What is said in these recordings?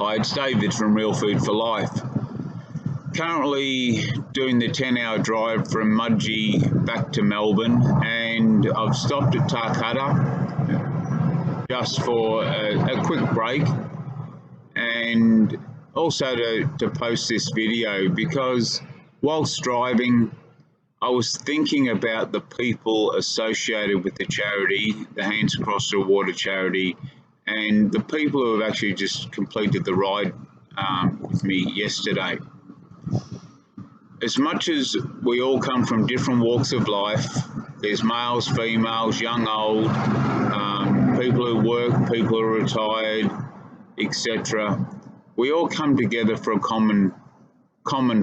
Hi, it's David from Real Food for Life. Currently doing the 10-hour drive from Mudgee back to Melbourne, and I've stopped at Tarcutta just for a quick break and also to post this video, because whilst driving I was thinking about the people associated with the charity, the Hands Across the Water charity, and the people who have actually just completed the ride with me yesterday. As much as we all come from different walks of life, there's males, females, young, old, people who work, people who are retired, etc. We all come together for a common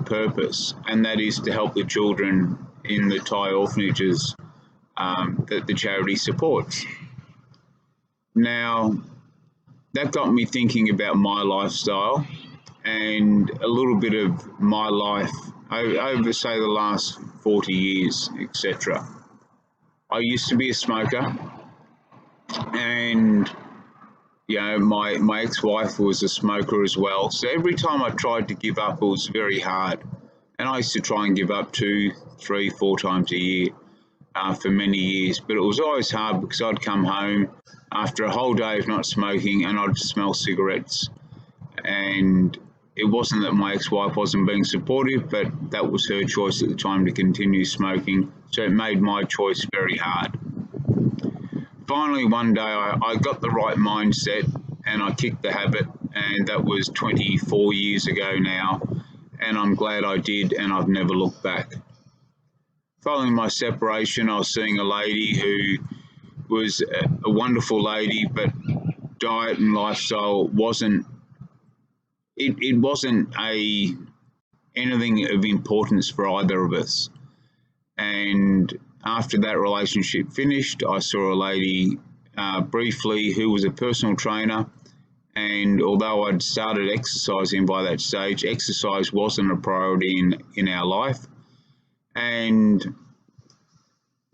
purpose, and that is to help the children in the Thai orphanages that the charity supports. Now, that got me thinking about my lifestyle and a little bit of my life over, say, the last 40 years, etc. I used to be a smoker, and my ex-wife was a smoker as well. So every time I tried to give up, it was very hard. And I used to try and give up 2, 3, 4 times a year for many years. But it was always hard because I'd come home after a whole day of not smoking and I'd smell cigarettes. And it wasn't that my ex-wife wasn't being supportive, but that was her choice at the time to continue smoking. So it made my choice very hard. Finally, one day I got the right mindset and I kicked the habit, and that was 24 years ago now, and I'm glad I did, and I've never looked back. Following my separation, I was seeing a lady who was a wonderful lady, but diet and lifestyle wasn't anything of importance for either of us. And after that relationship finished, I saw a lady briefly who was a personal trainer, and although I'd started exercising by that stage, exercise wasn't a priority in our life. And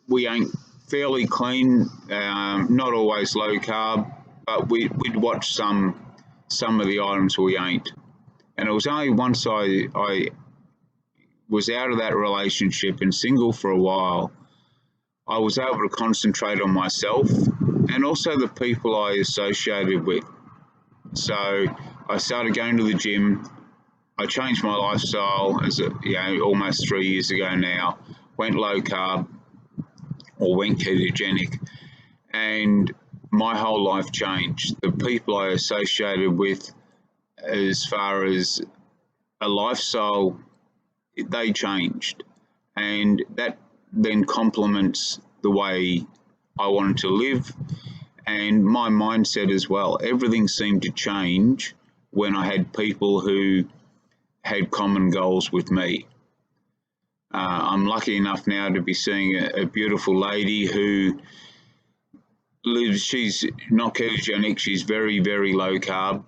we ate fairly clean, not always low carb, but we'd watch some of the items we ate. And it was only once I was out of that relationship and single for a while, I was able to concentrate on myself and also the people I associated with. So I started going to the gym. I changed my lifestyle almost 3 years ago now, went low carb or went ketogenic, and my whole life changed. The people I associated with, as far as a lifestyle, they changed, and that then complements the way I wanted to live and my mindset as well. Everything seemed to change when I had people who had common goals with me. I'm lucky enough now to be seeing a beautiful lady who lives, she's not ketogenic, she's very, very low carb,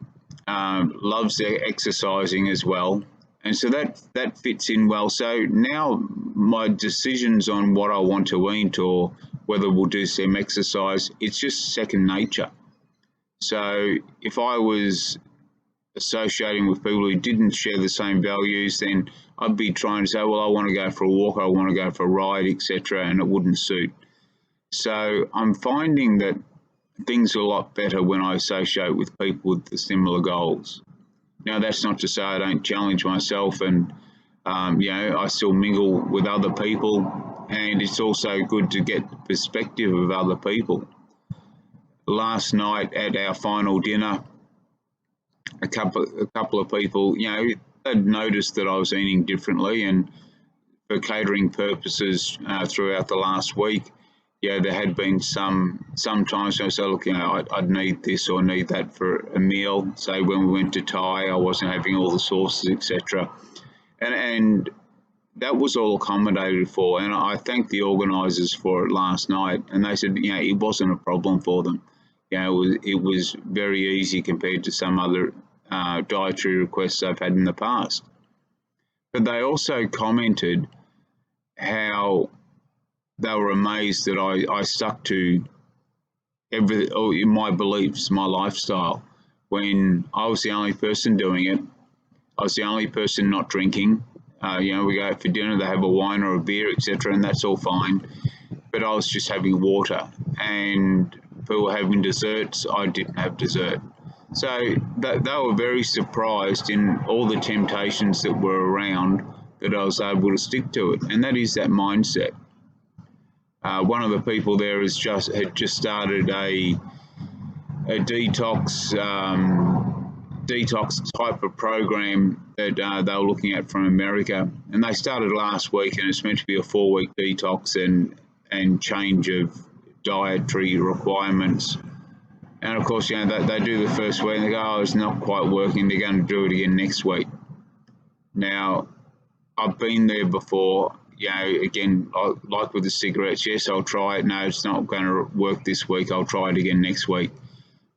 loves exercising as well. And so that fits in well. So now my decisions on what I want to eat or whether we'll do some exercise, it's just second nature. So if I was associating with people who didn't share the same values, then I'd be trying to say, well, I want to go for a walk, I want to go for a ride, etc., and it wouldn't suit. So I'm finding that things are a lot better when I associate with people with the similar goals. Now, that's not to say I don't challenge myself, and I still mingle with other people, and it's also good to get the perspective of other people. Last night at our final dinner, a couple of people, they'd noticed that I was eating differently, and for catering purposes throughout the last week, there had been some times I said, look, I'd need this or need that for a meal. Say when we went to Thai, I wasn't having all the sauces, etc. And that was all accommodated for. And I thanked the organisers for it last night. And they said, it wasn't a problem for them. It was very easy compared to some other dietary requests I've had in the past. But they also commented how they were amazed that I stuck to my beliefs, my lifestyle, when I was the only person doing it. I was the only person not drinking. We go out for dinner, they have a wine or a beer, etc., and that's all fine. But I was just having water, and people were having desserts. I didn't have dessert. So they were very surprised in all the temptations that were around that I was able to stick to it, and that is that mindset. One of the people there had just started a detox type of program that they were looking at from America, and they started last week, and it's meant to be a 4-week detox and change of dietary requirements. And of course, they do the first week and they go, oh, it's not quite working. They're going to do it again next week. Now, I've been there before. Again, like with the cigarettes, yes, I'll try it. No, it's not going to work this week. I'll try it again next week.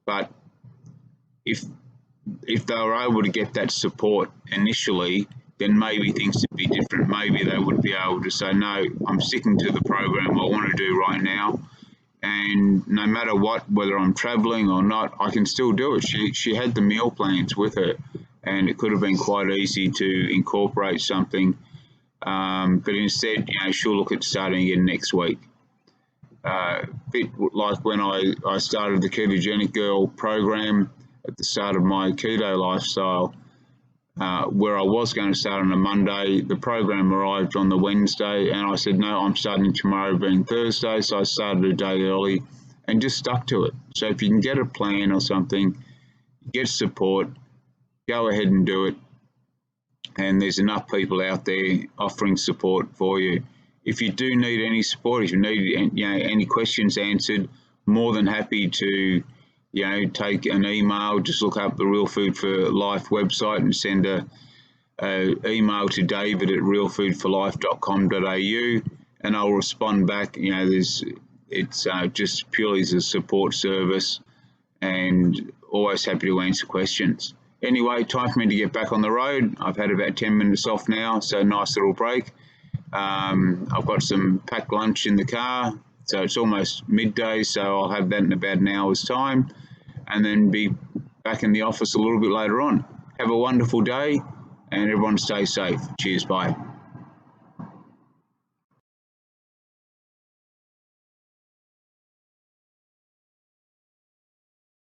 But if they were able to get that support initially, then maybe things would be different. Maybe they would be able to say, no, I'm sticking to the program I want to do right now. And no matter what, whether I'm traveling or not, I can still do it. She had the meal plans with her, and it could have been quite easy to incorporate something. But instead, she'll look at starting again next week. Bit like when I started the Ketogenic Girl program at the start of my keto lifestyle, where I was going to start on a Monday. The program arrived on the Wednesday, and I said, no, I'm starting tomorrow being Thursday. So I started a day early and just stuck to it. So if you can get a plan or something, get support, go ahead and do it. And there's enough people out there offering support for you. If you do need any support, if you need any questions answered, more than happy to take an email. Just look up the Real Food for Life website and send a email to David at realfoodforlife.com.au, and I'll respond back. It's just purely as a support service, and always happy to answer questions. Anyway, time for me to get back on the road. I've had about 10 minutes off now, so nice little break. I've got some packed lunch in the car, so it's almost midday, so I'll have that in about an hour's time, and then be back in the office a little bit later on. Have a wonderful day, and everyone stay safe. Cheers, bye.